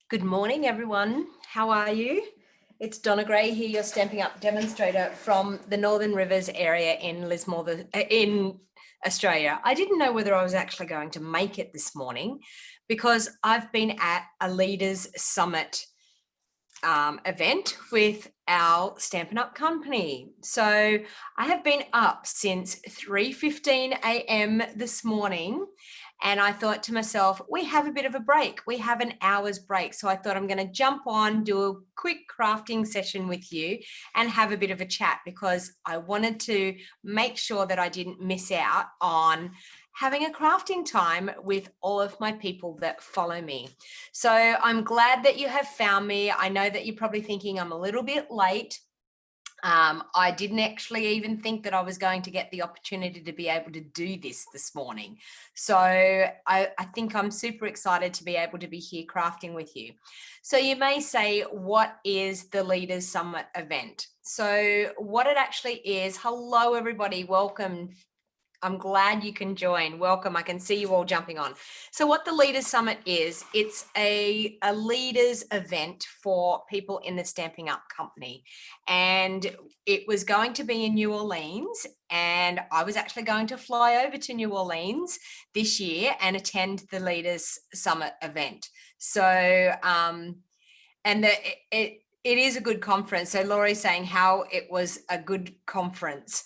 Good morning, everyone. How are you? It's Donna Gray here, your Stamping Up demonstrator from the Northern Rivers area in Lismore, in Australia. I didn't know whether I was actually going to make it this morning because I've been at a Leaders Summit event with our Stampin' Up company. So I have been up since 3:15 a.m. this morning, and I thought to myself, we have a bit of a break. We have an hour's break. So I thought I'm going to jump on, do a quick crafting session with you and have a bit of a chat because I wanted to make sure that I didn't miss out on having a crafting time with all of my people that follow me. So I'm glad that you have found me. I know that you're probably thinking I'm a little bit late. I didn't actually even think that I was going to get the opportunity to be able to do this morning. So I think I'm super excited to be able to be here crafting with you. So you may say, what is the Leaders Summit event? So what it actually is, hello everybody, welcome. I'm glad you can join. Welcome. I can see you all jumping on. So what the Leaders Summit is, it's a leaders event for people in the Stamping Up company. And it was going to be in New Orleans, and I was actually going to fly over to New Orleans this year and attend the Leaders Summit event. So, it is a good conference. So Laurie's saying how it was a good conference.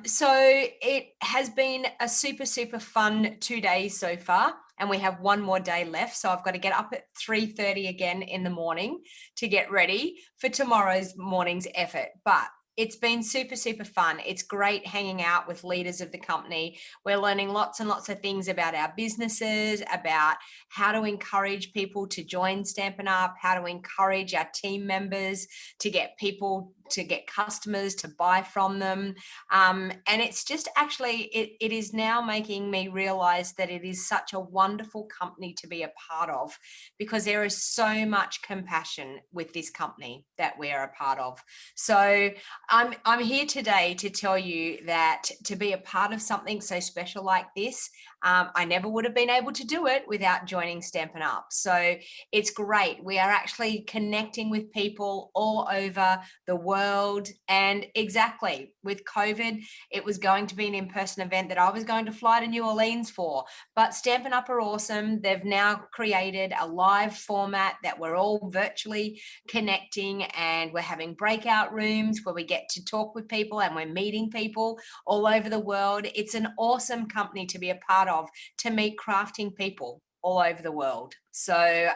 So it has been a super fun 2 days so far, and we have one more day left. So I've got to get up at 3:30 again in the morning to get ready for tomorrow's morning's effort. But it's been super fun. It's great hanging out with leaders of the company. We're learning lots and lots of things about our businesses, about how to encourage people to join Stampin' Up, how to encourage our team members to get people, to get customers to buy from them. And it's just actually, it is now making me realize that it is such a wonderful company to be a part of, because there is so much compassion with this company that we are a part of. So I'm here today to tell you that to be a part of something so special like this, I never would have been able to do it without joining Stampin' Up. So it's great. We are actually connecting with people all over the world. And exactly, with COVID, it was going to be an in-person event that I was going to fly to New Orleans for. But Stampin' Up are awesome. They've now created a live format that we're all virtually connecting, and we're having breakout rooms where we get to talk with people and we're meeting people all over the world. It's an awesome company to be a part of, to meet crafting people all over the world. So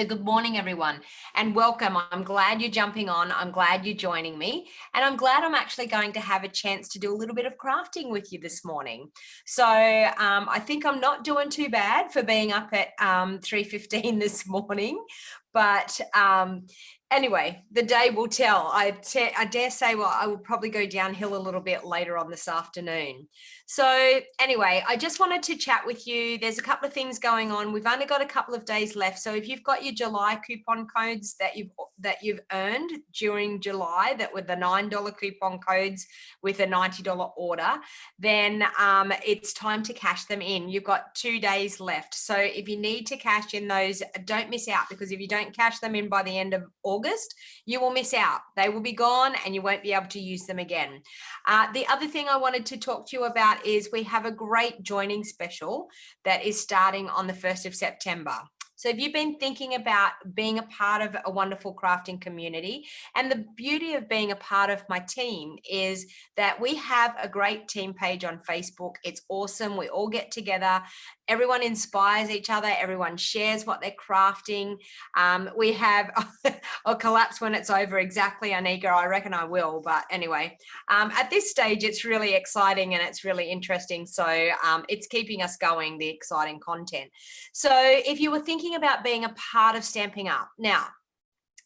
good morning, everyone, and welcome. I'm glad you're jumping on. I'm glad you're joining me, and I'm glad I'm actually going to have a chance to do a little bit of crafting with you this morning. So I think I'm not doing too bad for being up at 3:15 this morning, but anyway, the day will tell. I dare say, well, I will probably go downhill a little bit later on this afternoon. So anyway, I just wanted to chat with you. There's a couple of things going on. We've only got a couple of days left. So if you've got your July coupon codes that you've earned during July, that were the $9 coupon codes with a $90 order, then it's time to cash them in. You've got 2 days left. So if you need to cash in those, don't miss out, because if you don't cash them in by the end of August, you will miss out. They will be gone and you won't be able to use them again. The other thing I wanted to talk to you about is we have a great joining special that is starting on the 1st of September. So if you've been thinking about being a part of a wonderful crafting community, and the beauty of being a part of my team is that we have a great team page on Facebook. It's awesome. We all get together. Everyone inspires each other. Everyone shares what they're crafting. We have, I'll collapse when it's over. Exactly, Anika. I reckon I will. But anyway, at this stage, it's really exciting and it's really interesting. So it's keeping us going, the exciting content. So if you were thinking about being a part of Stamping Up, now,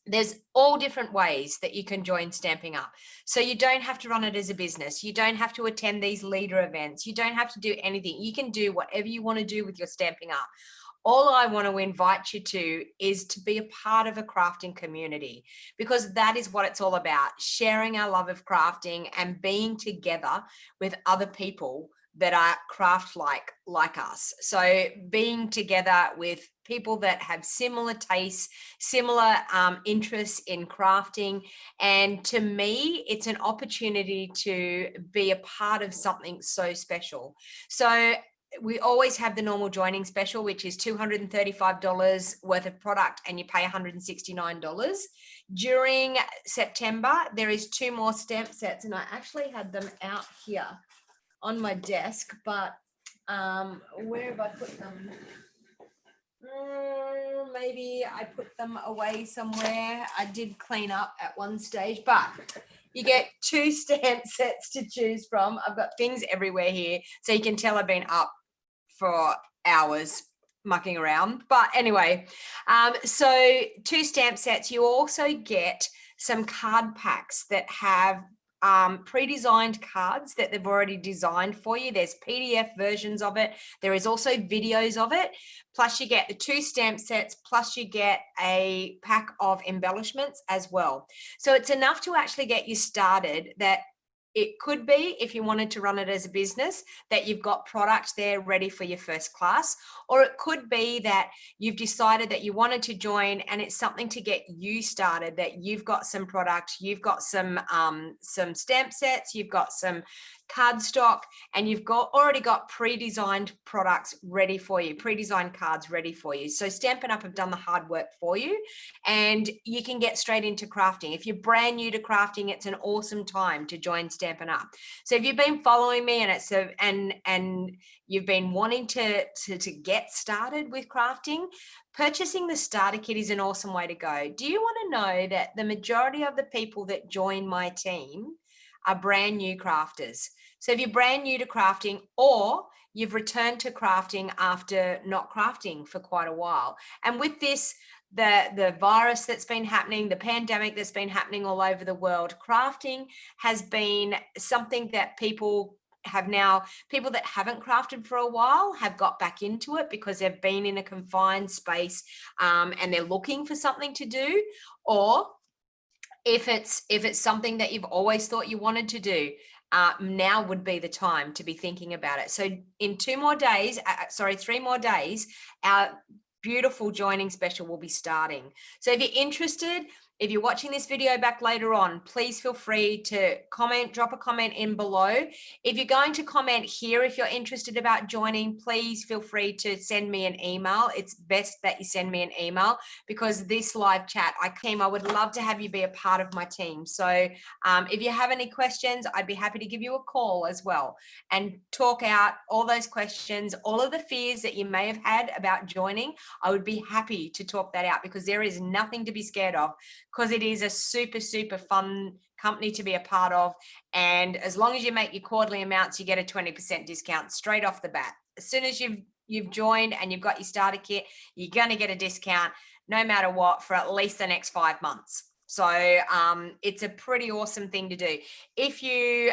there's all different ways that you can join Stamping Up. So you don't have to run it as a business. You don't have to attend these leader events. You don't have to do anything. You can do whatever you want to do with your Stamping Up. All I want to invite you to is to be a part of a crafting community, because that is what it's all about, sharing our love of crafting and being together with other people that are craft like us. So being together with people that have similar tastes, similar interests in crafting. And to me, it's an opportunity to be a part of something so special. So we always have the normal joining special, which is $235 worth of product and you pay $169. During September, there is 2 more stamp sets, and I actually had them out here on my desk, but where have I put them? Maybe I put them away somewhere. I did clean up at one stage, but you get 2 stamp sets to choose from. I've got things everywhere here, so you can tell I've been up for hours mucking around. But anyway, so 2 stamp sets. You also get some card packs that have pre-designed cards that they've already designed for you. There's PDF versions of it. There is also videos of it. Plus you get the 2 stamp sets, plus you get a pack of embellishments as well. So it's enough to actually get you started. That it could be, if you wanted to run it as a business, that you've got product there ready for your first class, or it could be that you've decided that you wanted to join and it's something to get you started, that you've got some product, you've got some stamp sets, you've got some cardstock, and you've already got pre-designed products ready for you, pre-designed cards ready for you. So Stampin' Up have done the hard work for you, and you can get straight into crafting. If you're brand new to crafting, it's an awesome time to join Stampin' Up. So if you've been following me and you've been wanting to get started with crafting, purchasing the starter kit is an awesome way to go. Do you want to know that the majority of the people that join my team are brand new crafters? So if you're brand new to crafting, or you've returned to crafting after not crafting for quite a while, and with this, the virus that's been happening, the pandemic that's been happening all over the world, crafting has been something that people that haven't crafted for a while have got back into it because they've been in a confined space, and they're looking for something to do. Or if it's something that you've always thought you wanted to do, now would be the time to be thinking about it. So in 3 more days, our beautiful joining special will be starting. So if you're interested, if you're watching this video back later on, please feel free to drop a comment in below. If you're going to comment here, if you're interested about joining, please feel free to send me an email. It's best that you send me an email, because this live chat, I would love to have you be a part of my team. So if you have any questions, I'd be happy to give you a call as well and talk out all those questions, all of the fears that you may have had about joining. I would be happy to talk that out, because there is nothing to be scared of, because it is a super, super fun company to be a part of. And as long as you make your quarterly amounts, you get a 20% discount straight off the bat. As soon as you've joined and you've got your starter kit, you're going to get a discount no matter what for at least the next 5 months. So it's a pretty awesome thing to do. If you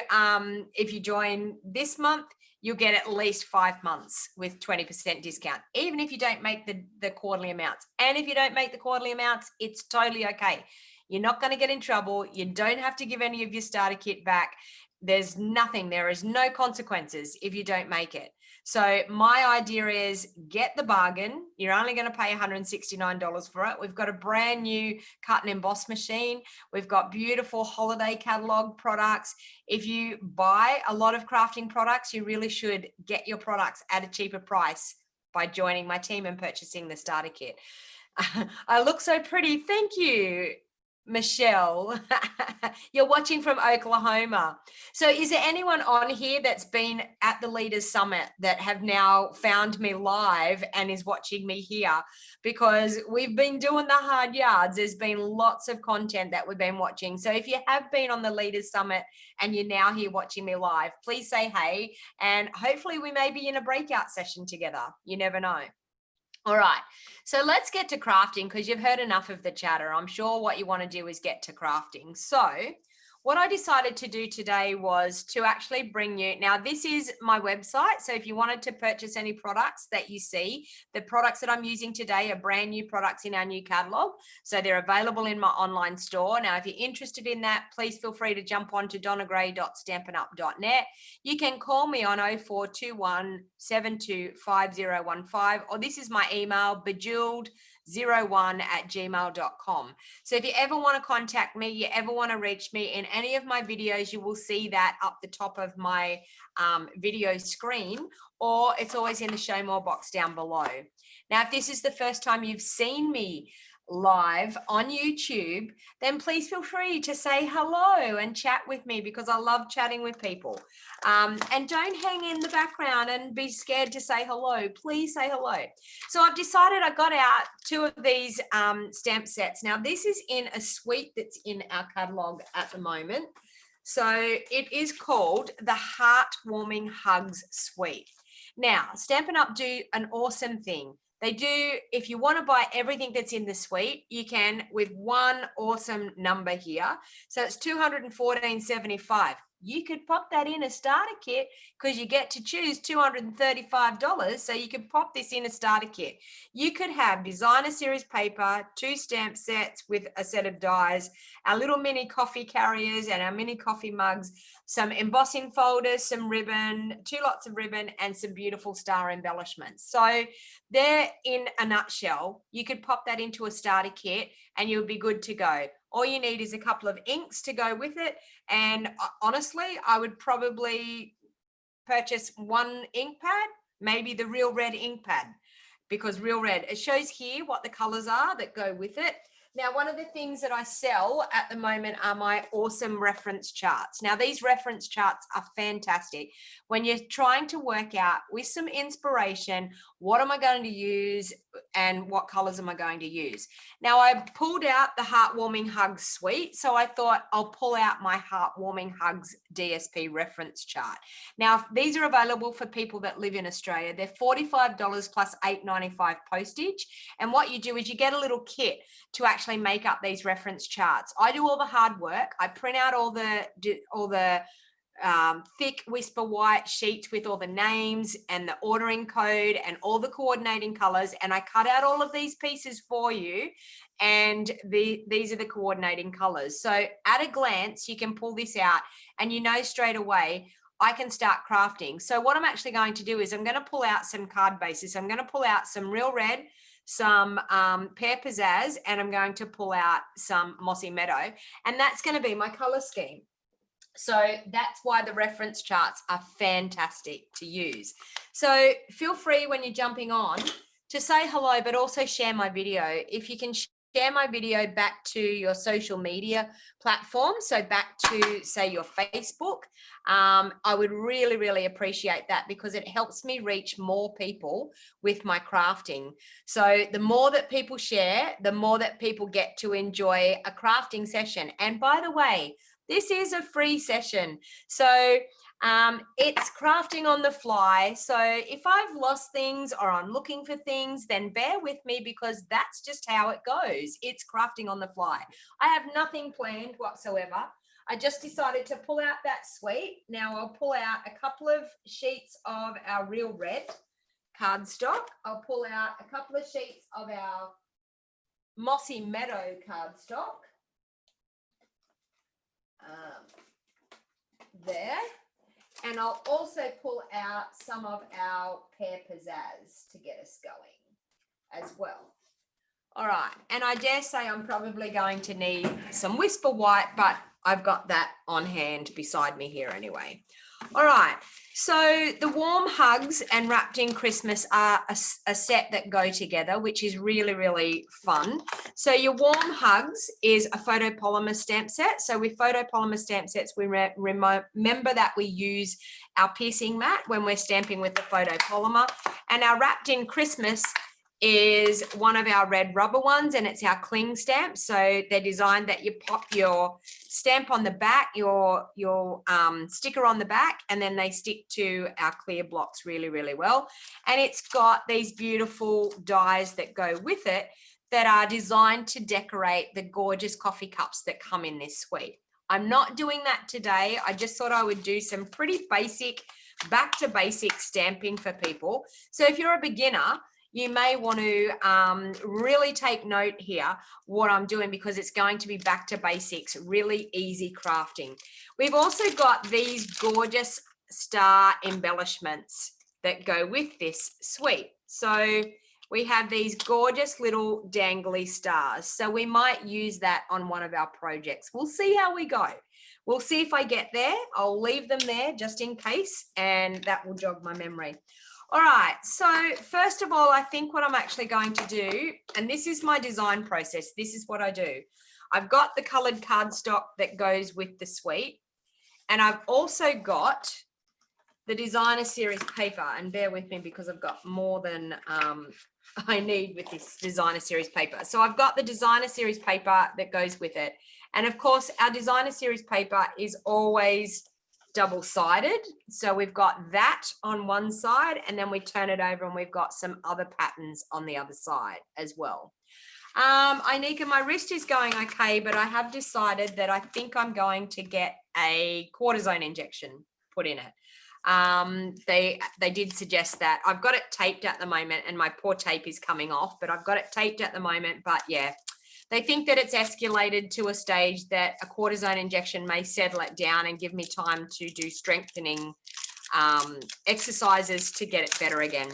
join this month, you'll get at least 5 months with 20% discount, even if you don't make the quarterly amounts. And if you don't make the quarterly amounts, it's totally okay. You're not going to get in trouble. You don't have to give any of your starter kit back. There is no consequences if you don't make it. So my idea is, get the bargain. You're only going to pay $169 for it. We've got a brand new cut and emboss machine. We've got beautiful holiday catalog products. If you buy a lot of crafting products, you really should get your products at a cheaper price by joining my team and purchasing the starter kit. I look so pretty. Thank you, Michelle. You're watching from Oklahoma. So is there anyone on here that's been at the Leaders Summit that have now found me live and is watching me here? Because we've been doing the hard yards. There's been lots of content that we've been watching. So if you have been on the Leaders Summit and you're now here watching me live, please say hey, and hopefully we may be in a breakout session together. You never know. All right, so let's get to crafting, because you've heard enough of the chatter. I'm sure what you want to do is get to crafting. So what I decided to do today was to actually bring you, now this is my website. So if you wanted to purchase any products that you see, the products that I'm using today are brand new products in our new catalog. So they're available in my online store. Now, if you're interested in that, please feel free to jump on to donnagray.stampinup.net. You can call me on 0421 725015, or this is my email, bejeweled01@gmail.com. So if you ever want to contact me, you ever want to reach me in any of my videos, you will see that up the top of my video screen, or it's always in the show more box down below. Now, if this is the first time you've seen me live on YouTube, then please feel free to say hello and chat with me, because I love chatting with people. And don't hang in the background and be scared to say hello. Please say hello. So I've decided I got out 2 of these stamp sets. Now, this is in a suite that's in our catalog at the moment. So it is called the Heartwarming Hugs Suite. Now, Stampin' Up! Do an awesome thing. They do, if you want to buy everything that's in the suite, you can with one awesome number here. So it's $214.75. You could pop that in a starter kit, because you get to choose $235. So you could pop this in a starter kit. You could have designer series paper, 2 stamp sets with a set of dies, our little mini coffee carriers and our mini coffee mugs, some embossing folders, some ribbon, 2 lots of ribbon, and some beautiful star embellishments. So there, in a nutshell, you could pop that into a starter kit and you'll be good to go. All you need is a couple of inks to go with it. And honestly, I would probably purchase 1 ink pad, maybe the Real Red ink pad, because Real Red, it shows here what the colors are that go with it. Now, one of the things that I sell at the moment are my awesome reference charts. Now, these reference charts are fantastic when you're trying to work out with some inspiration, what am I going to use and what colors am I going to use? Now, I pulled out the Heartwarming Hugs Suite, so I thought I'll pull out my Heartwarming Hugs DSP reference chart. Now, these are available for people that live in Australia. They're $45 plus $8.95 postage. And what you do is you get a little kit to actually make up these reference charts. I do all the hard work. I print out all the thick whisper white sheets with all the names and the ordering code and all the coordinating colors, and I cut out all of these pieces for you, and these are the coordinating colors. So at a glance, you can pull this out and you know straight away I can start crafting. So what I'm actually going to do is I'm going to pull out some card bases. I'm going to pull out some Real Red, some Pear Pizzazz, and I'm going to pull out some Mossy Meadow, and that's going to be my color scheme. So that's why the reference charts are fantastic to use. So feel free when you're jumping on to say hello, but also share my video. If you can share my video back to your social media platform, so back to, say, your Facebook, I would really, really appreciate that, because it helps me reach more people with my crafting. So the more that people share, the more that people get to enjoy a crafting session. And by the way, this is a free session. So it's crafting on the fly. So if I've lost things or I'm looking for things, then bear with me, because that's just how it goes. It's crafting on the fly. I have nothing planned whatsoever. I just decided to pull out that suite. Now I'll pull out a couple of sheets of our Real Red cardstock. I'll pull out a couple of sheets of our Mossy Meadow cardstock. There, and I'll also pull out some of our Pear Pizzazz to get us going as well. All right, and I dare say I'm probably going to need some Whisper White, but I've got that on hand beside me here anyway. All right, so the Warm Hugs and Wrapped in Christmas are a set that go together, which is really, really fun. So your Warm Hugs is a photopolymer stamp set. So with photopolymer stamp sets, we remember that we use our piercing mat when we're stamping with the photopolymer. And our Wrapped in Christmas is one of our red rubber ones, and it's our cling stamp. So they're designed that you pop your stamp on the back, your sticker on the back, and then they stick to our clear blocks really, really well. And it's got these beautiful dies that go with it that are designed to decorate the gorgeous coffee cups that come in this suite. I'm not doing that today. I just thought I would do some pretty basic, back to basic stamping for people. So if you're a beginner, you may want to really take note here what I'm doing, because it's going to be back to basics, really easy crafting. We've also got these gorgeous star embellishments that go with this suite. So we have these gorgeous little dangly stars. So we might use that on one of our projects. We'll see how we go. We'll see if I get there. I'll leave them there just in case, and that will jog my memory. All right, so first of all, I think what I'm actually going to do, and this is my design process, this is what I do. I've got the colored cardstock that goes with the suite, and I've also got the designer series paper, and bear with me because I've got more than I need with this designer series paper. So I've got the designer series paper that goes with it. And of course, our designer series paper is always double-sided. So we've got that on one side, and then we turn it over and we've got some other patterns on the other side as well. Inika, my wrist is going okay, but I have decided that I think I'm going to get a cortisone injection put in it. They did suggest that. I've got it taped at the moment, and my poor tape is coming off, but I've got it taped at the moment. But yeah, they think that it's escalated to a stage that a cortisone injection may settle it down and give me time to do strengthening exercises to get it better again.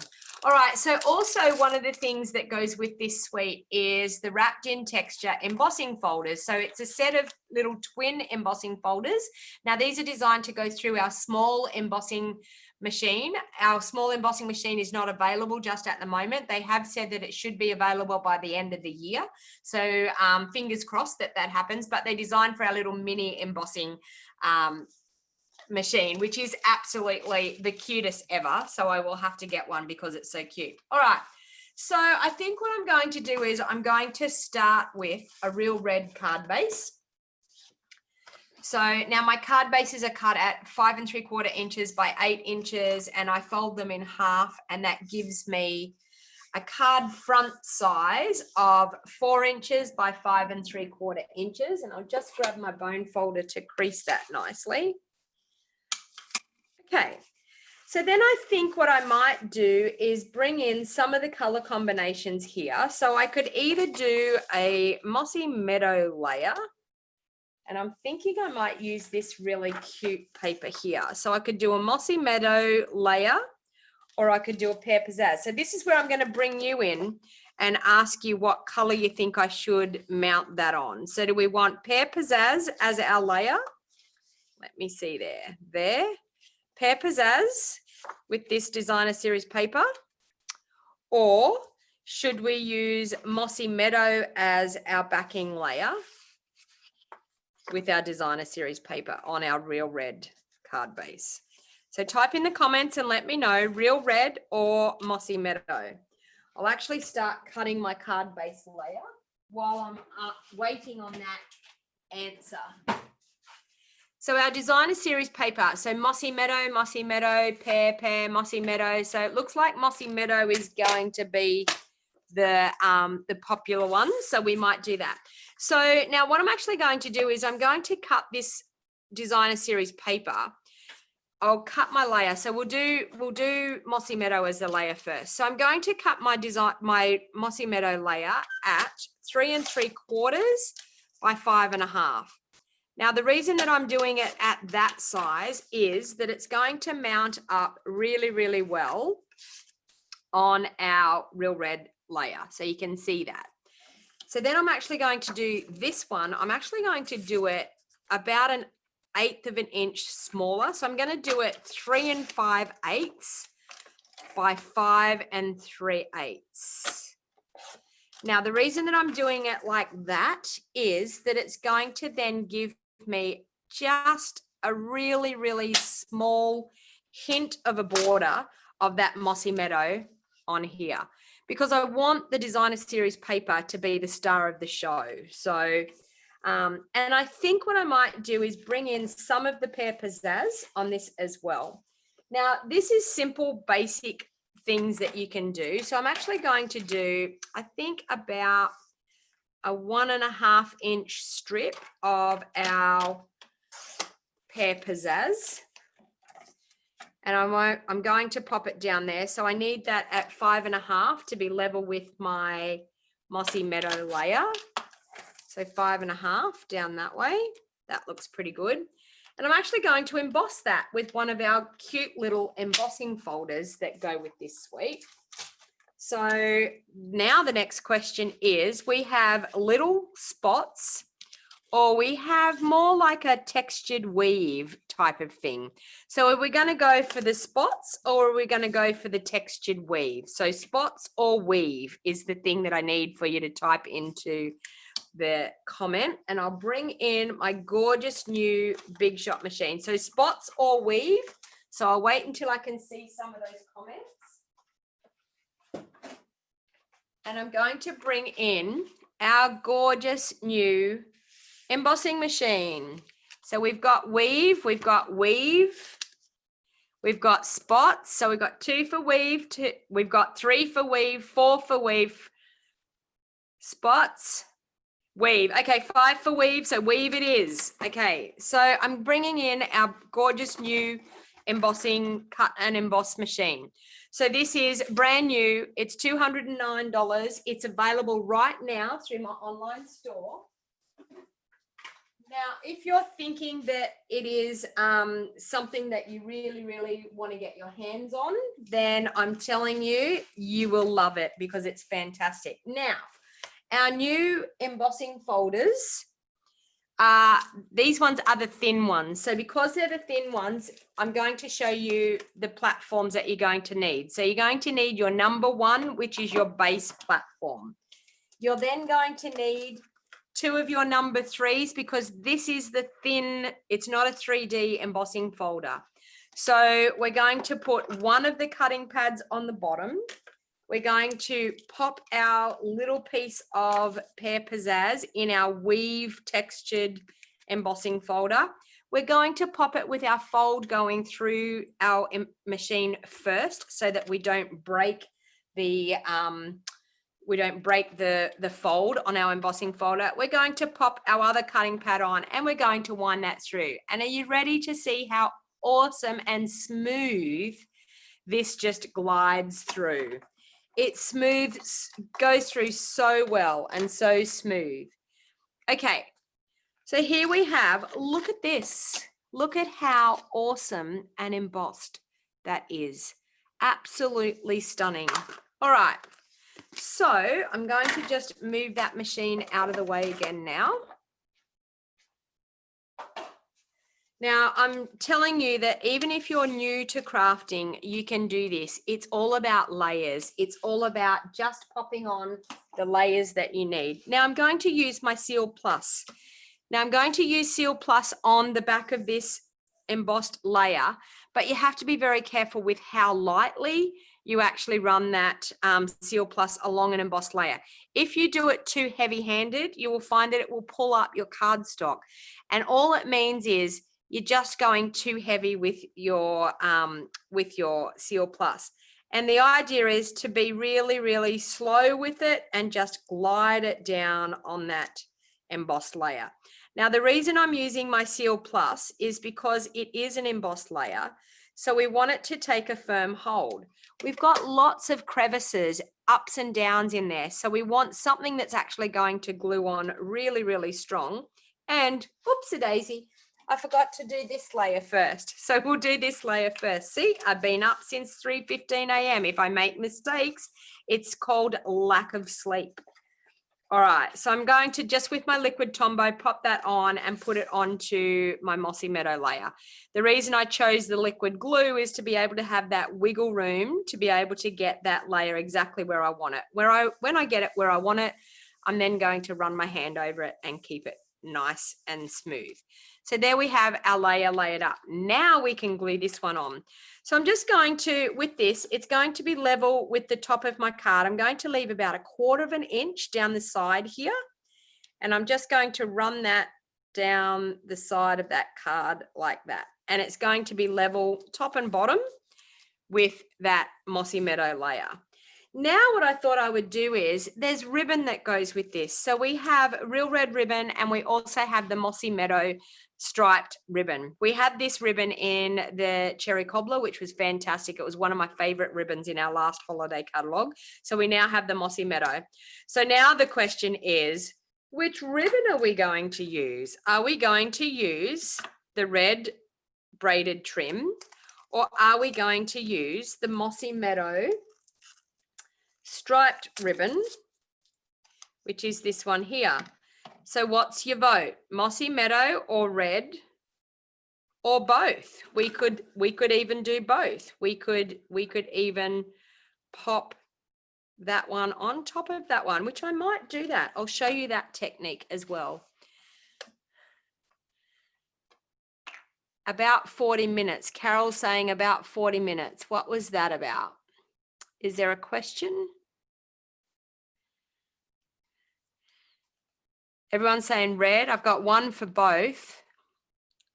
All right, so also one of the things that goes with this suite is the wrapped in texture embossing folders. So it's a set of little twin embossing folders. Now these are designed to go through our small embossing machine. Our small embossing machine is not available just at the moment. They have said that it should be available by the end of the year. So fingers crossed that that happens, but they're designed for our little mini embossing machine, which is absolutely the cutest ever. So I will have to get one because it's so cute. All right. So I think what I'm going to do is I'm going to start with a real red card base. So now my card bases are cut at 5 3/4 inches by 8 inches, and I fold them in half, and that gives me a card front size of 4 inches by 5 3/4 inches. And I'll just grab my bone folder to crease that nicely. Okay, so then I think what I might do is bring in some of the color combinations here. So I could either do a mossy meadow layer, and I'm thinking I might use this really cute paper here. So I could do a mossy meadow layer, or I could do a pear pizzazz. So this is where I'm going to bring you in and ask you what color you think I should mount that on. So do we want pear pizzazz as our layer? Let me see there. There. Pear pizzazz with this designer series paper, or should we use mossy meadow as our backing layer with our designer series paper on our real red card base? So type in the comments and let me know, real red or mossy meadow. I'll actually start cutting my card base layer while I'm waiting on that answer. So our designer series paper, so mossy meadow, pear, mossy meadow. So it looks like mossy meadow is going to be the popular one. So we might do that. So now what I'm actually going to do is I'm going to cut this designer series paper. I'll cut my layer. So we'll do mossy meadow as the layer first. So I'm going to cut my mossy meadow layer at 3 3/4 by 5 1/2. Now, the reason that I'm doing it at that size is that it's going to mount up really, really well on our real red layer. So you can see that. So then I'm actually going to do this one. I'm actually going to do it about 1/8 of an inch smaller. So I'm going to do it 3 5/8 by 5 3/8. Now, the reason that I'm doing it like that is that it's going to then give me just a really, really small hint of a border of that mossy meadow on here, because I want the designer series paper to be the star of the show. So, and I think what I might do is bring in some of the pear pizzazz on this as well. Now, this is simple, basic things that you can do. So I'm actually going to do, I think, about a 1 1/2 inch strip of our Pear Pizzazz. And I'm going to pop it down there. So I need that at 5.5 to be level with my Mossy Meadow layer. So 5.5 down that way. That looks pretty good. And I'm actually going to emboss that with one of our cute little embossing folders that go with this suite. So now the next question is, we have little spots, or we have more like a textured weave type of thing. So are we going to go for the spots, or are we going to go for the textured weave? So spots or weave is the thing that I need for you to type into the comment, and I'll bring in my gorgeous new Big Shot machine. So spots or weave. So I'll wait until I can see some of those comments. And I'm going to bring in our gorgeous new embossing machine. So we've got weave, we've got spots. So we've got 2 for weave, we've got 3 for weave, 4 for weave, spots, weave. Okay, 5 for weave, so weave it is. Okay, so I'm bringing in our gorgeous new embossing cut and emboss machine. So this is brand new. It's $209. It's available right now through my online store. Now, if you're thinking that it is something that you really, really want to get your hands on, then I'm telling you, you will love it because it's fantastic. Now, our new embossing folders, these ones are the thin ones. So because they're the thin ones, I'm going to show you the platforms that you're going to need. So you're going to need your number 1, which is your base platform. You're then going to need 2 of your number 3s, because this is the thin, it's not a 3D embossing folder. So we're going to put 1 of the cutting pads on the bottom. We're going to pop our little piece of Pear Pizzazz in our weave textured embossing folder. We're going to pop it with our fold going through our machine first, so that we don't break the fold on our embossing folder. We're going to pop our other cutting pad on, and we're going to wind that through. And are you ready to see how awesome and smooth this just glides through? It goes through so well and so smooth. Okay, so here we have, look at this. Look at how awesome and embossed that is. Absolutely stunning. All right, so I'm going to just move that machine out of the way again now. Now, I'm telling you that even if you're new to crafting, you can do this. It's all about layers. It's all about just popping on the layers that you need. Now, I'm going to use my Seal Plus. Now, I'm going to use Seal Plus on the back of this embossed layer, but you have to be very careful with how lightly you actually run that Seal Plus along an embossed layer. If you do it too heavy-handed, you will find that it will pull up your cardstock. And all it means is you're just going too heavy with your Seal Plus. And the idea is to be really, really slow with it and just glide it down on that embossed layer. Now, the reason I'm using my Seal Plus is because it is an embossed layer. So we want it to take a firm hold. We've got lots of crevices, ups and downs in there. So we want something that's actually going to glue on really, really strong. And oopsie daisy, I forgot to do this layer first. So we'll do this layer first. See, I've been up since 3:15 a.m. If I make mistakes, it's called lack of sleep. All right, so I'm going to just with my liquid Tombow pop that on and put it onto my Mossy Meadow layer. The reason I chose the liquid glue is to be able to have that wiggle room to be able to get that layer exactly where I want it. When I get it where I want it, I'm then going to run my hand over it and keep it nice and smooth. So there we have our layer layered up. Now we can glue this one on. So I'm just going to, with this, it's going to be level with the top of my card. I'm going to leave about 1/4 of an inch down the side here. And I'm just going to run that down the side of that card like that. And it's going to be level top and bottom with that Mossy Meadow layer. Now what I thought I would do is there's ribbon that goes with this. So we have real red ribbon and we also have the Mossy Meadow striped ribbon. We had this ribbon in the Cherry Cobbler, which was fantastic. It was one of my favorite ribbons in our last holiday catalog. So we now have the Mossy Meadow. So now the question is, which ribbon are we going to use? Are we going to use the red braided trim, or are we going to use the Mossy Meadow striped ribbon, which is this one here? So what's your vote? Mossy Meadow or red, or both? We could even do both. We could even pop that one on top of that one, which I might do that. I'll show you that technique as well. About 40 minutes. Carol's saying about 40 minutes. What was that about? Is there a question? Everyone's saying red. I've got one for both.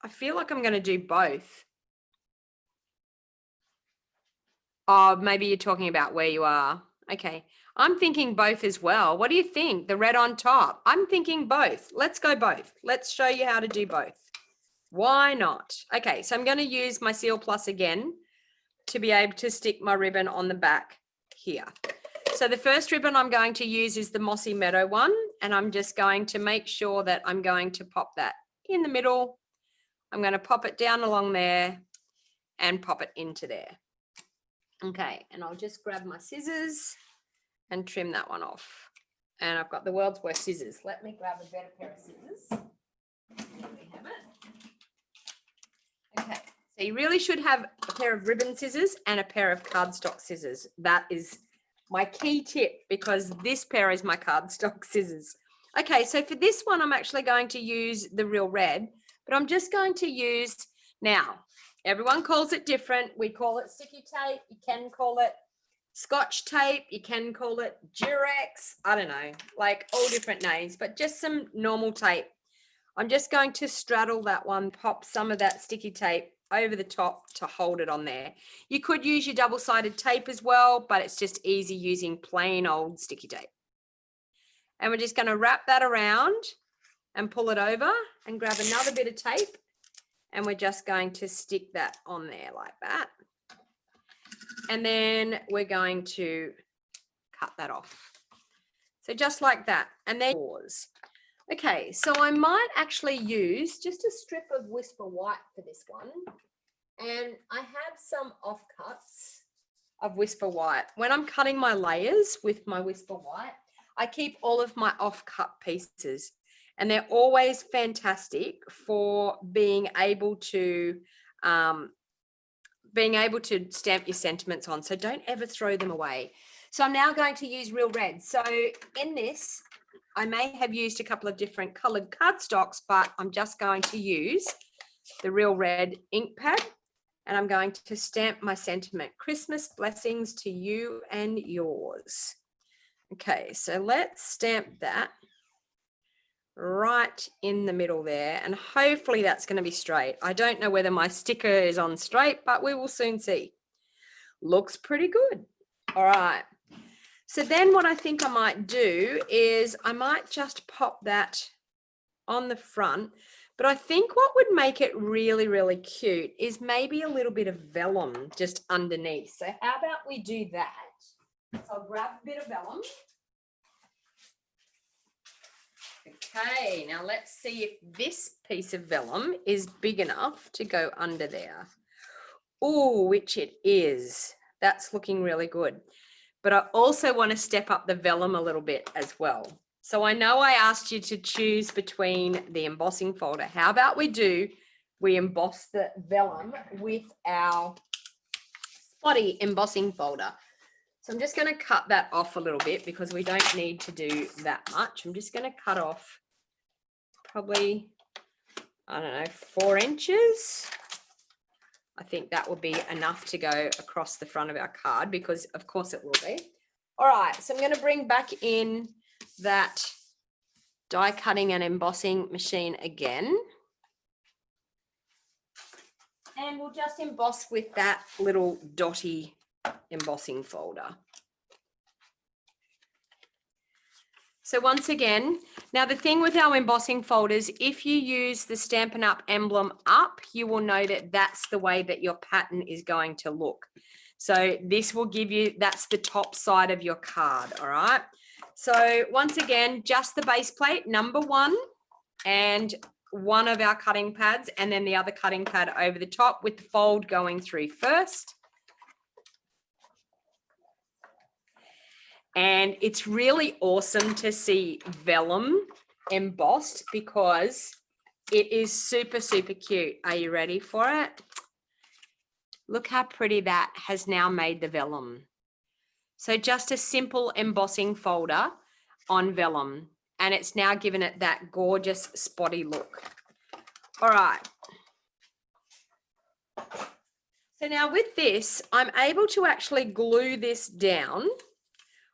I feel like I'm going to do both. Oh, maybe you're talking about where you are. Okay. I'm thinking both as well. What do you think? The red on top. I'm thinking both. Let's go both. Let's show you how to do both. Why not? Okay, so I'm going to use my Seal Plus again to be able to stick my ribbon on the back here. So the first ribbon I'm going to use is the Mossy Meadow one, and I'm just going to make sure that I'm going to pop that in the middle. I'm going to pop it down along there and pop it into there. Okay, and I'll just grab my scissors and trim that one off. And I've got the world's worst scissors. Let me grab a better pair of scissors. There we have it. Okay, so you really should have a pair of ribbon scissors and a pair of cardstock scissors. That is my key tip, because this pair is my cardstock scissors. Okay, so for this one, I'm actually going to use the real red, but I'm just going to use, now, everyone calls it different. We call it sticky tape. You can call it Scotch tape. You can call it Durex. I don't know, like all different names, but just some normal tape. I'm just going to straddle that one, pop some of that sticky tape over the top to hold it on there. You could use your double-sided tape as well, but it's just easy using plain old sticky tape. And we're just going to wrap that around and pull it over and grab another bit of tape. And we're just going to stick that on there like that. And then we're going to cut that off. So just like that. And then pause. Okay, so I might actually use just a strip of Whisper White for this one. And I have some offcuts of Whisper White. When I'm cutting my layers with my Whisper White, I keep all of my offcut pieces. And they're always fantastic for being able to stamp your sentiments on. So don't ever throw them away. So I'm now going to use real red. So in this, I may have used a couple of different colored cardstocks, but I'm just going to use the real red ink pad, and I'm going to stamp my sentiment. Christmas blessings to you and yours. Okay, so let's stamp that right in the middle there, and hopefully that's going to be straight. I don't know whether my sticker is on straight, but we will soon see. Looks pretty good. All right. So then what I think I might do is I might just pop that on the front, but I think what would make it really, really cute is maybe a little bit of vellum just underneath. So how about we do that? So I'll grab a bit of vellum. Okay, now let's see if this piece of vellum is big enough to go under there. Oh, which it is. That's looking really good. But I also want to step up the vellum a little bit as well. So I know I asked you to choose between the embossing folder. How about we emboss the vellum with our spotty embossing folder. So I'm just going to cut that off a little bit because we don't need to do that much. I'm just going to cut off probably, I don't know, 4 inches. I think that will be enough to go across the front of our card, because of course it will be. All right, so I'm going to bring back in that die cutting and embossing machine again. And we'll just emboss with that little dotty embossing folder. So once again, now the thing with our embossing folders, if you use the Stampin' Up! Emblem up, you will know that that's the way that your pattern is going to look. So this will give you, that's the top side of your card, all right? So once again, just the base plate, number 1, and one of our cutting pads, and then the other cutting pad over the top with the fold going through first. And it's really awesome to see vellum embossed because it is super, super cute. Are you ready for it? Look how pretty that has now made the vellum. So just a simple embossing folder on vellum, and it's now given it that gorgeous spotty look. All right. So now with this, I'm able to actually glue this down.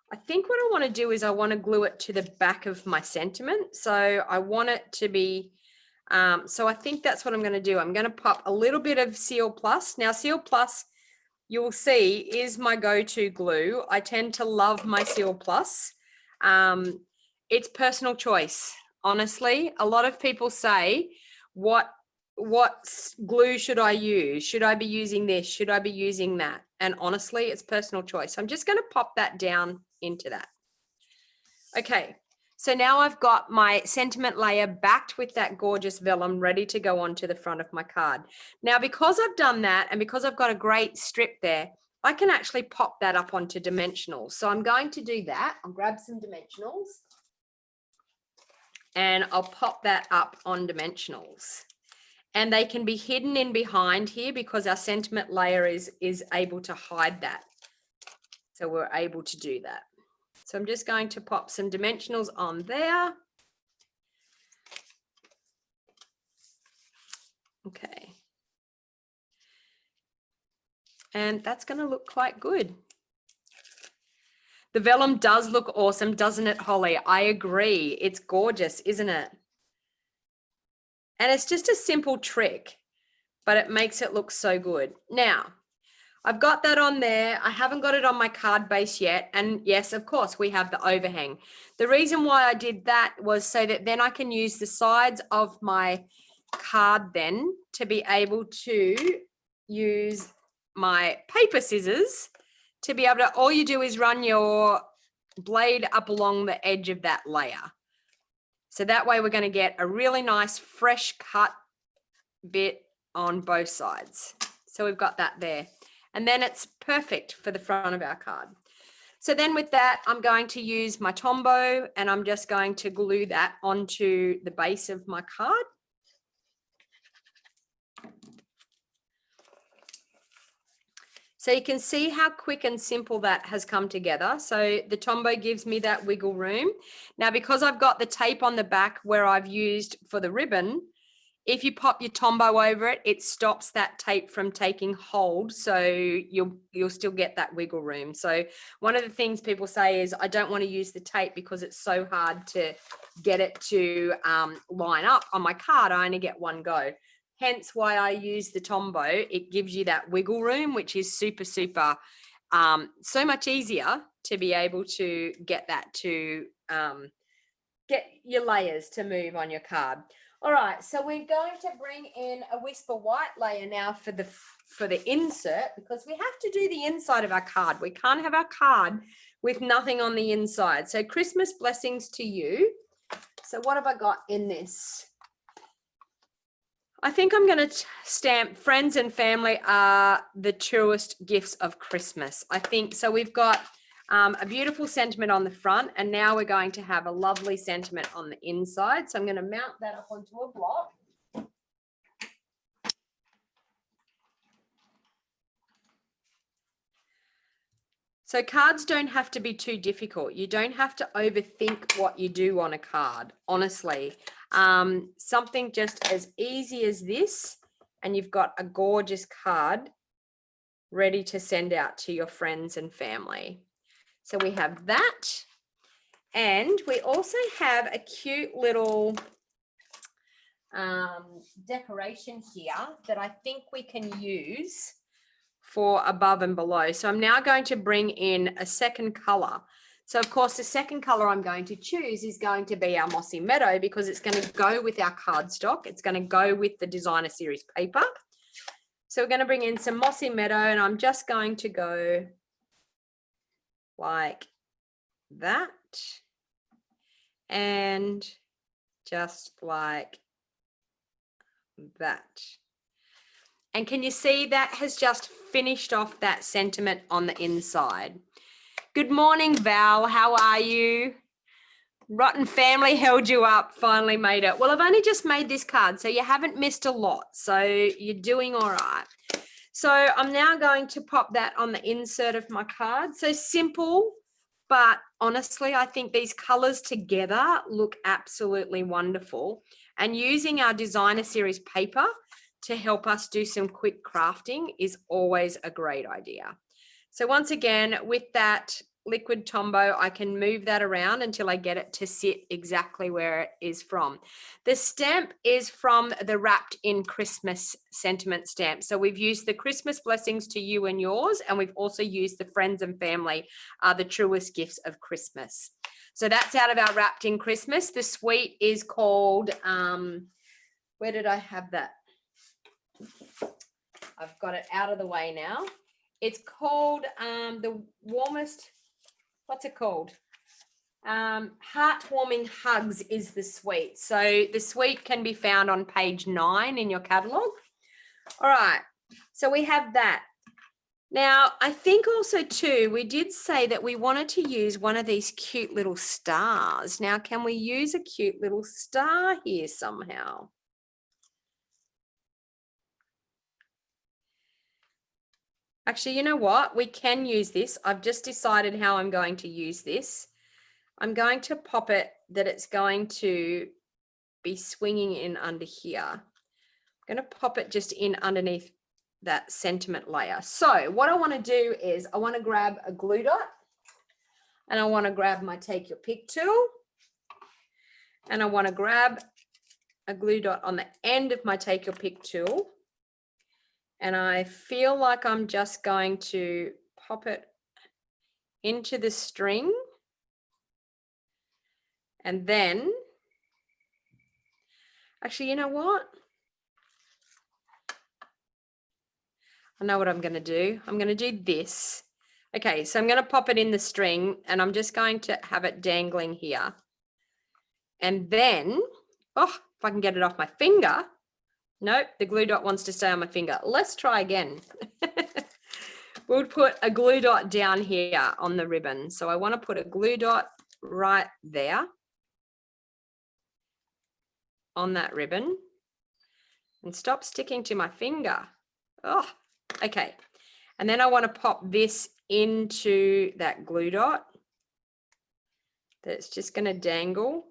I think what I want to do is I want to glue it to the back of my sentiment. So I want it to be, so I think that's what I'm going to do. I'm going to pop a little bit of Seal Plus. Now Seal Plus, you will see, is my go-to glue. I tend to love my Seal Plus. It's personal choice, honestly. A lot of people say, what glue should I use? Should I be using this? Should I be using that? And honestly, it's personal choice. I'm just going to pop that down into that. Okay, so now I've got my sentiment layer backed with that gorgeous vellum ready to go onto the front of my card. Now, because I've done that and because I've got a great strip there, I can actually pop that up onto dimensionals. So I'm going to do that. I'll grab some dimensionals and I'll pop that up on dimensionals. And they can be hidden in behind here because our sentiment layer is able to hide that. So we're able to do that. So I'm just going to pop some dimensionals on there. Okay. And that's going to look quite good. The vellum does look awesome, doesn't it, Holly? I agree. It's gorgeous, isn't it? And it's just a simple trick, but it makes it look so good. Now, I've got that on there. I haven't got it on my card base yet. And yes, of course, we have the overhang. The reason why I did that was so that then I can use the sides of my card then to be able to use my paper scissors to be able to, all you do is run your blade up along the edge of that layer. So that way we're going to get a really nice fresh cut bit on both sides. So we've got that there. And then it's perfect for the front of our card. So then with that, I'm going to use my Tombow and I'm just going to glue that onto the base of my card. So you can see how quick and simple that has come together. So the Tombow gives me that wiggle room. Now, because I've got the tape on the back where I've used for the ribbon, if you pop your Tombow over it, it stops that tape from taking hold. So you'll still get that wiggle room. So one of the things people say is, I don't want to use the tape because it's so hard to get it to line up on my card. I only get one go. Hence why I use the Tombow. It gives you that wiggle room, which is super, super, so much easier to be able to get that to get your layers to move on your card. All right, so we're going to bring in a Whisper White layer now for the insert, because we have to do the inside of our card. We can't have our card with nothing on the inside. So Christmas blessings to you. So what have I got in this? I think I'm going to stamp friends and family are the truest gifts of Christmas. I think so. We've got a beautiful sentiment on the front, and now we're going to have a lovely sentiment on the inside. So I'm going to mount that up onto a block. So cards don't have to be too difficult. You don't have to overthink what you do on a card, honestly. Something just as easy as this, and you've got a gorgeous card ready to send out to your friends and family. So we have that, and we also have a cute little decoration here that I think we can use for above and below. So I'm now going to bring in a second color. So of course, the second color I'm going to choose is going to be our Mossy Meadow because it's going to go with our cardstock. It's going to go with the designer series paper. So we're going to bring in some Mossy Meadow, and I'm just going to go like that and just like that. And can you see that has just finished off that sentiment on the inside? Good morning, Val. How are you? Rotten Family held you up, finally made it. Well, I've only just made this card, so you haven't missed a lot. So you're doing all right. So I'm now going to pop that on the insert of my card. So simple, but honestly, I think these colors together look absolutely wonderful. And using our designer series paper to help us do some quick crafting is always a great idea. So once again, with that liquid Tombow, I can move that around until I get it to sit exactly where it is from. The stamp is from the Wrapped in Christmas sentiment stamp. So we've used the Christmas blessings to you and yours, and we've also used the friends and family are the truest gifts of Christmas. So that's out of our Wrapped in Christmas. The suite is called, where did I have that? I've got it out of the way now. It's called the warmest, what's it called? Heartwarming Hugs is the suite. So the suite can be found on page 9 in your catalogue. All right, so we have that. Now, I think also too, we did say that we wanted to use one of these cute little stars. Now, can we use a cute little star here somehow? Actually, you know what? We can use this. I've just decided how I'm going to use this. I'm going to pop it that it's going to be swinging in under here. I'm going to pop it just in underneath that sentiment layer. So what I want to do is I want to grab a glue dot, and I want to grab my Take Your Pick tool, and I want to grab a glue dot on the end of my Take Your Pick tool. And I feel like I'm just going to pop it into the string. And then, actually, you know what? I know what I'm going to do. I'm going to do this. Okay, so I'm going to pop it in the string, and I'm just going to have it dangling here. And then, oh, if I can get it off my finger. Nope, the glue dot wants to stay on my finger. Let's try again. We'll put a glue dot down here on the ribbon. So I want to put a glue dot right there on that ribbon and stop sticking to my finger. Oh, okay. And then I want to pop this into that glue dot. That's just going to dangle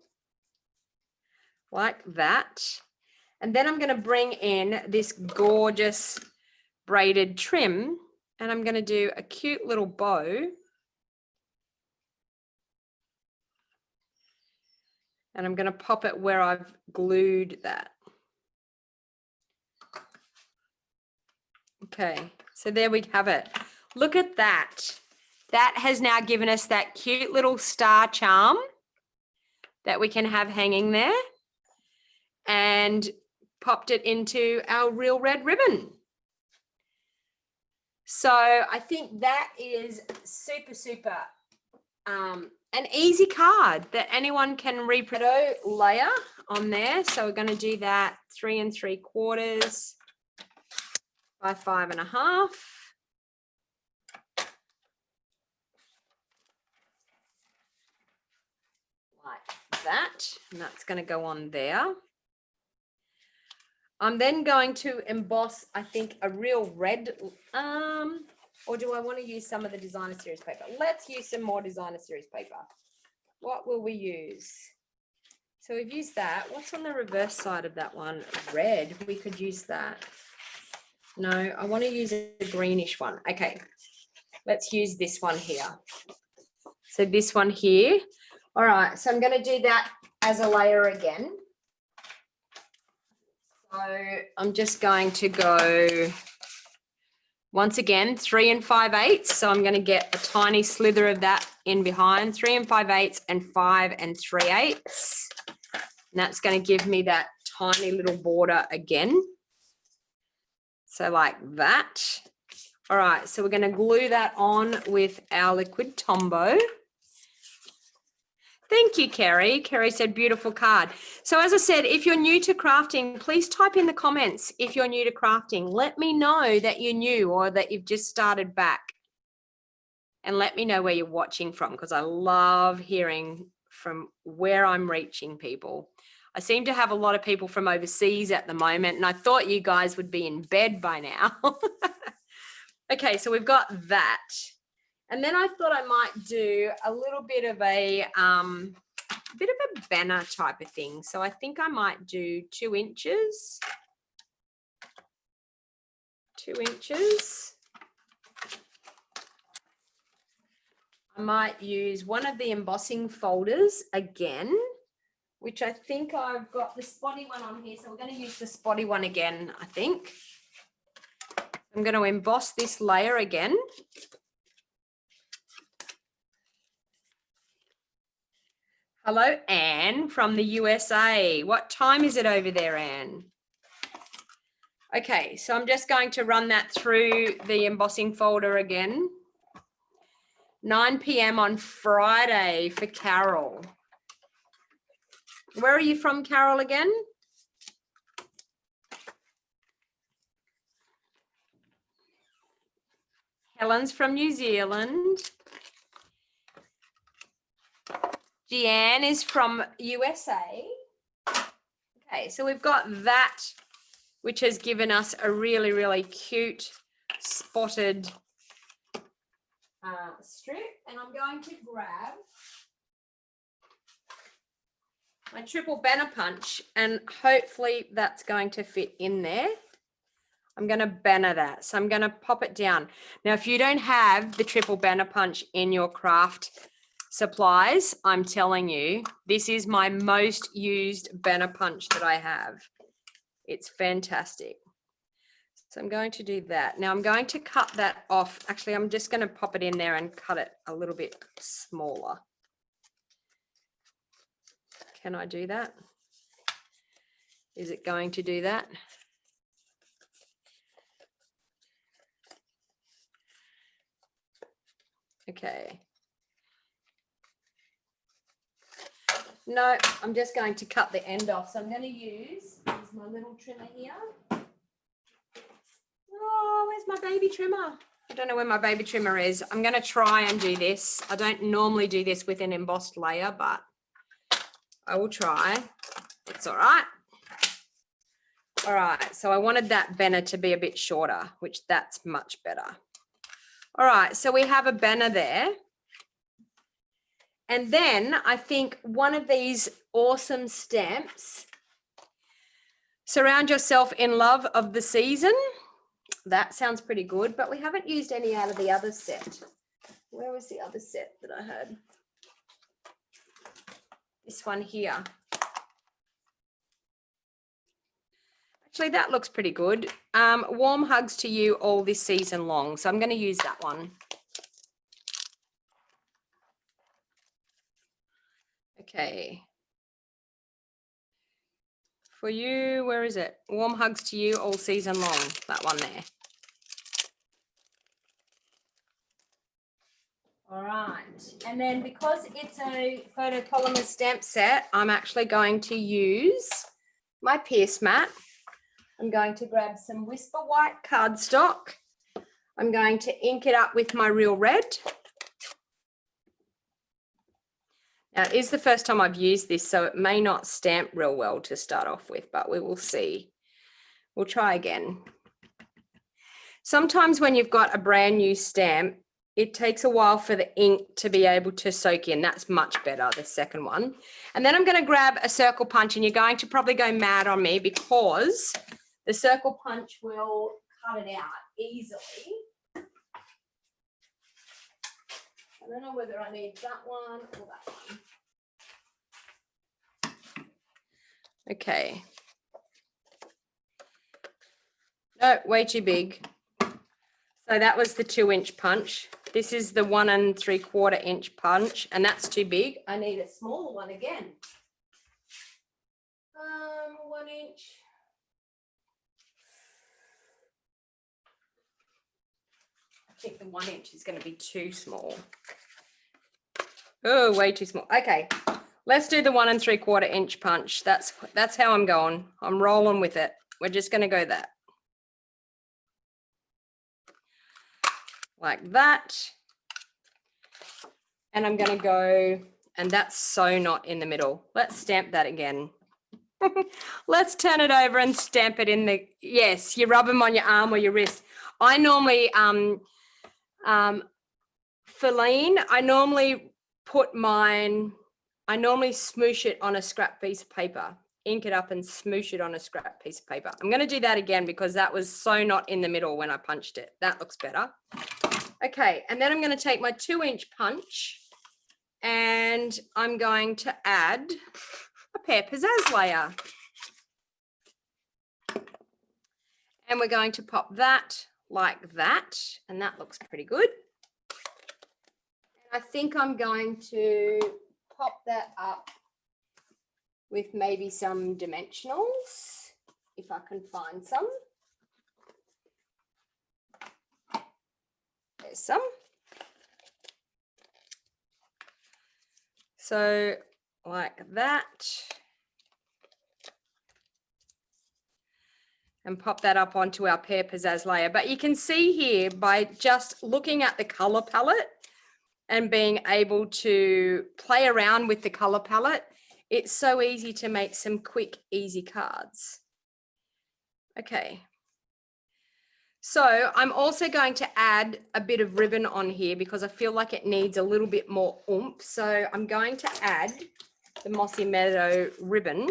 like that. And then I'm going to bring in this gorgeous braided trim, and I'm going to do a cute little bow. And I'm going to pop it where I've glued that. Okay, so there we have it. Look at that. That has now given us that cute little star charm that we can have hanging there, and popped it into our real red ribbon. So I think that is super, super an easy card that anyone can reproduce layer on there. So we're going to do that 3 3/4 by 5 1/2. Like that. And that's going to go on there. I'm then going to emboss, I think, a real red, or do I want to use some of the designer series paper? Let's use some more designer series paper. What will we use? So we've used that. What's on the reverse side of that one? Red. We could use that. No, I want to use a greenish one. Okay, let's use this one here. So this one here. All right, so I'm going to do that as a layer again. So I'm just going to go Once again, 3 5/8. So I'm going to get a tiny slither of that in behind, 3 5/8 and 5 3/8. And that's going to give me that tiny little border again. So like that. All right, so we're going to glue that on with our liquid Tombow. Thank you, Kerry. Kerry said, beautiful card. So as I said, if you're new to crafting, please type in the comments if you're new to crafting. Let me know that you're new or that you've just started back. And let me know where you're watching from, because I love hearing from where I'm reaching people. I seem to have a lot of people from overseas at the moment, and I thought you guys would be in bed by now. Okay, so we've got that. And then I thought I might do a little bit of a banner type of thing. So I think I might do 2 inches. 2 inches. I might use one of the embossing folders again, which I think I've got the spotty one on here. So we're going to use the spotty one again, I think. I'm going to emboss this layer again. Hello, Anne from the USA. What time is it over there, Anne? Okay, so I'm just going to run that through the embossing folder again. 9 p.m. on Friday for Carol. Where are you from, Carol, again? Helen's from New Zealand. Deanne is from USA. Okay, so we've got that, which has given us a really, really cute spotted strip. And I'm going to grab my triple banner punch, and hopefully that's going to fit in there. I'm going to banner that. So I'm going to pop it down. Now, if you don't have the triple banner punch in your craft supplies, I'm telling you, this is my most used banner punch that I have. It's fantastic. So I'm going to do that. Now I'm going to cut that off. Actually, I'm just going to pop it in there and cut it a little bit smaller. Can I do that? Is it going to do that? Okay. No, I'm just going to cut the end off. So I'm going to use my little trimmer here. Oh, where's my baby trimmer? I don't know where my baby trimmer is. I'm going to try and do this. I don't normally do this with an embossed layer, but I will try. It's all right. All right, so I wanted that banner to be a bit shorter, which that's much better. All right, so we have a banner there. And then I think one of these awesome stamps, surround yourself in love of the season. That sounds pretty good, but we haven't used any out of the other set. Where was the other set that I had? This one here. Actually, that looks pretty good. Warm hugs to you all this season long. So I'm going to use that one. Okay. For you, where is it? Warm hugs to you all season long. That one there. All right. And then because it's a photopolymer stamp set, I'm actually going to use my pierce mat. I'm going to grab some Whisper White cardstock. I'm going to ink it up with my Real Red. Now, it is the first time I've used this, so it may not stamp real well to start off with, but we will see. We'll try again. Sometimes when you've got a brand new stamp, it takes a while for the ink to be able to soak in. That's much better, the second one. And then I'm going to grab a circle punch, and you're going to probably go mad on me because the circle punch will cut it out easily. I don't know whether I need that one or that one. Okay. No, way too big. So that was the 2-inch punch. This is the 1 3/4 inch punch, and that's too big. I need a smaller one again. 1 inch. I think the 1 inch is going to be too small. Oh, way too small. Okay, let's do the 1 3/4 inch punch. That's how I'm going. I'm rolling with it. We're just going to go that. Like that. And I'm going to go, and that's so not in the middle. Let's stamp that again. Let's turn it over and stamp it in the, yes, you rub them on your arm or your wrist. I normally, Feline, I normally put mine, I normally smoosh it on a scrap piece of paper, ink it up and smoosh it on a scrap piece of paper. I'm going to do that again because that was so not in the middle when I punched it. That looks better. Okay, and then I'm going to take my 2-inch punch and I'm going to add a pear pizzazz layer. And we're going to pop that like that, and that looks pretty good. And I think I'm going to pop that up with maybe some dimensionals, if I can find some. There's some. So like that. And pop that up onto our pear pizzazz layer. But you can see here by just looking at the color palette and being able to play around with the color palette, it's so easy to make some quick, easy cards. Okay. So I'm also going to add a bit of ribbon on here because I feel like it needs a little bit more oomph. So I'm going to add the Mossy Meadow ribbon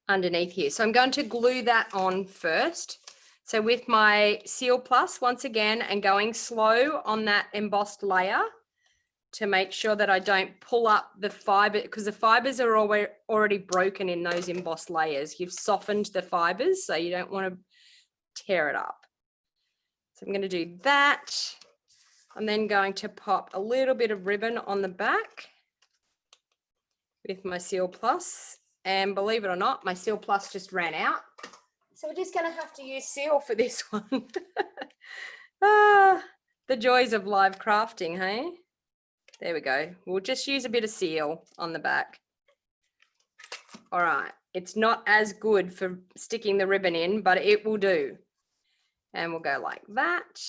underneath here. So I'm going to glue that on first. So with my Seal Plus, once again, and going slow on that embossed layer to make sure that I don't pull up the fiber, because the fibers are already broken in those embossed layers. You've softened the fibers, so you don't want to tear it up. So I'm going to do that. I'm then going to pop a little bit of ribbon on the back with my Seal Plus. And believe it or not, my Seal Plus just ran out. So we're just going to have to use Seal for this one. The joys of live crafting, hey? There we go. We'll just use a bit of Seal on the back. All right. It's not as good for sticking the ribbon in, but it will do. And we'll go like that.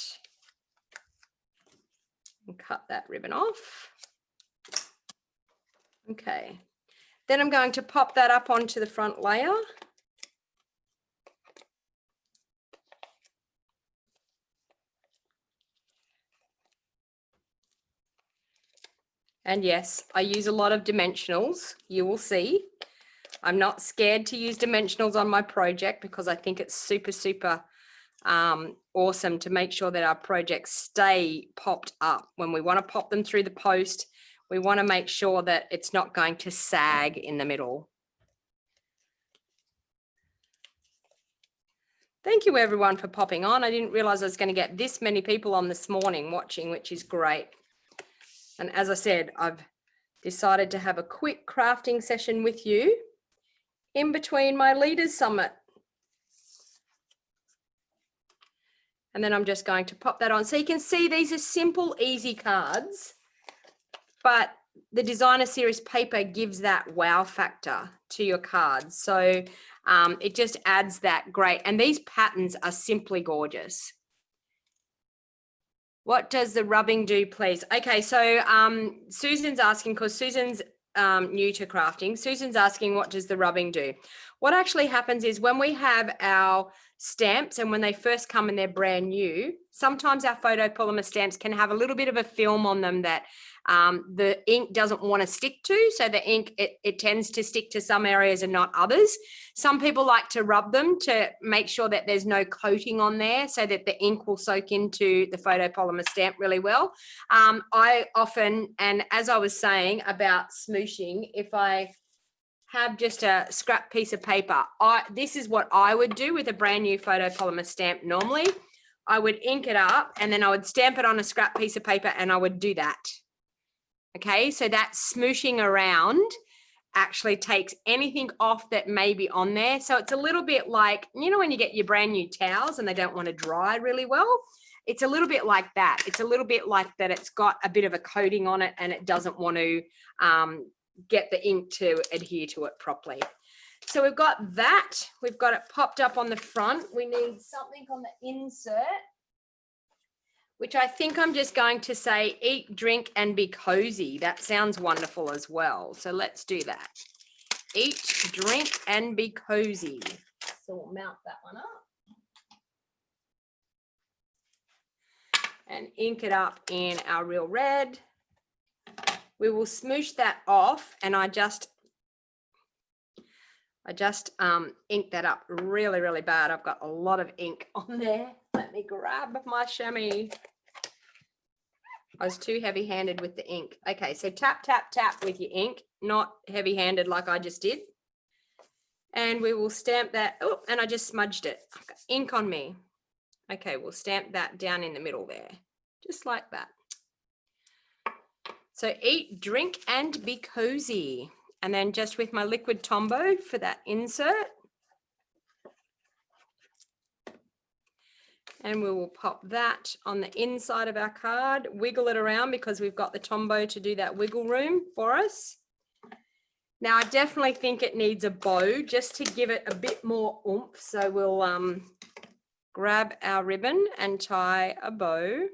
And cut that ribbon off. Okay. Then I'm going to pop that up onto the front layer. And yes, I use a lot of dimensionals, you will see. I'm not scared to use dimensionals on my project because I think it's super, super awesome to make sure that our projects stay popped up. When we want to pop them through the post, we want to make sure that it's not going to sag in the middle. Thank you everyone for popping on. I didn't realize I was going to get this many people on this morning watching, which is great. And as I said, I've decided to have a quick crafting session with you in between my Leaders Summit. And then I'm just going to pop that on. So you can see these are simple, easy cards, but the Designer Series paper gives that wow factor to your cards. So it just adds that great. And these patterns are simply gorgeous. What does the rubbing do, please? Okay, so Susan's asking, because Susan's new to crafting, Susan's asking, what does the rubbing do? What actually happens is when we have our stamps and when they first come and they're brand new, sometimes our photopolymer stamps can have a little bit of a film on them that the ink doesn't want to stick to. So the ink, it tends to stick to some areas and not others. Some people like to rub them to make sure that there's no coating on there so that the ink will soak into the photopolymer stamp really well. I often, and as I was saying about smooshing, if I have just a scrap piece of paper, this is what I would do with a brand new photopolymer stamp normally. I would ink it up and then I would stamp it on a scrap piece of paper and I would do that. Okay, so that smooshing around actually takes anything off that may be on there. So it's a little bit like, you know, when you get your brand new towels and they don't want to dry really well, it's a little bit like that. It's a little bit like that. It's got a bit of a coating on it and it doesn't want to get the ink to adhere to it properly. So we've got that. We've got it popped up on the front. We need something on the insert, which I think I'm just going to say eat, drink, and be cozy. That sounds wonderful as well. So let's do that. Eat, drink, and be cozy. So we'll mount that one up. And ink it up in our real red. We will smoosh that off, and I just ink that up really, really bad. I've got a lot of ink on there. Let me grab my chamois. I was too heavy-handed with the ink. Okay, so tap, tap, tap with your ink, not heavy-handed like I just did. And we will stamp that. Oh, and I just smudged it. I've got ink on me. Okay, we'll stamp that down in the middle there, just like that. So eat, drink, and be cozy. And then just with my liquid Tombow for that insert. And we will pop that on the inside of our card, wiggle it around because we've got the Tombow to do that wiggle room for us. Now, I definitely think it needs a bow just to give it a bit more oomph. So we'll grab our ribbon and tie a bow.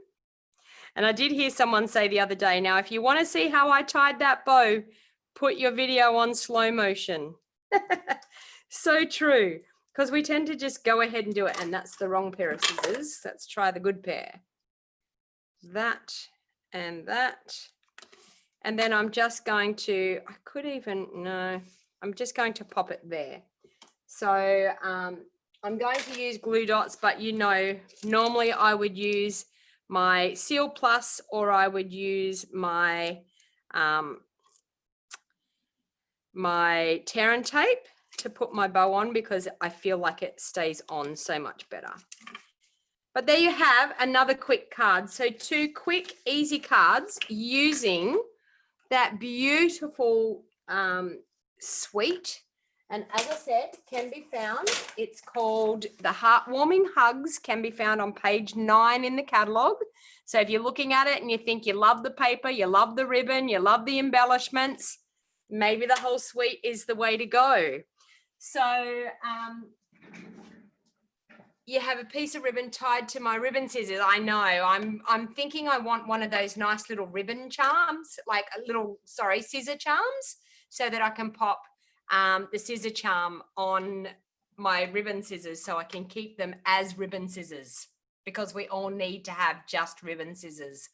And I did hear someone say the other day, now, if you want to see how I tied that bow, put your video on slow motion. So true, because we tend to just go ahead and do it, and that's the wrong pair of scissors. Let's try the good pair. That and that. And then I'm just going to, I'm just going to pop it there. So I'm going to use glue dots, but you know, normally I would use my Seal Plus or I would use my my tear and tape to put my bow on because I feel like it stays on so much better. But there you have another quick card. So 2 quick, easy cards using that beautiful suite. And as I said, can be found, it's called the Heartwarming Hugs, can be found on page 9 in the catalogue. So if you're looking at it and you think you love the paper, you love the ribbon, you love the embellishments, maybe the whole suite is the way to go. So you have a piece of ribbon tied to my ribbon scissors. I know, I'm thinking I want one of those nice little ribbon charms, like a little, scissor charms, so that I can pop the scissor charm on my ribbon scissors so I can keep them as ribbon scissors, because we all need to have just ribbon scissors.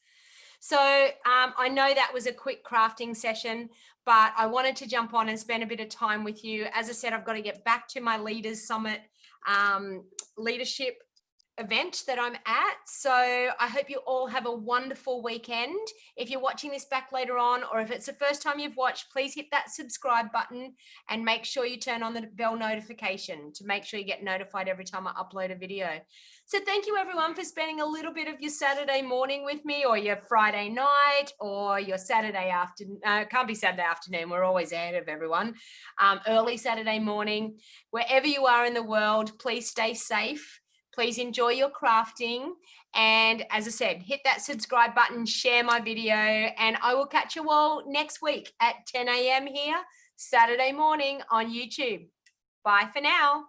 So I know that was a quick crafting session, but I wanted to jump on and spend a bit of time with you. As I said, I've got to get back to my Leaders Summit leadership event that I'm at. So I hope you all have a wonderful weekend. If you're watching this back later on, or if it's the first time you've watched, please hit that subscribe button and make sure you turn on the bell notification to make sure you get notified every time I upload a video. So thank you everyone for spending a little bit of your Saturday morning with me, or your Friday night, or your Saturday afternoon. It can't be Saturday afternoon, we're always ahead of everyone. Early Saturday morning. Wherever you are in the world, please stay safe. Please enjoy your crafting. And as I said, hit that subscribe button, share my video, and I will catch you all next week at 10 a.m. here, Saturday morning on YouTube. Bye for now.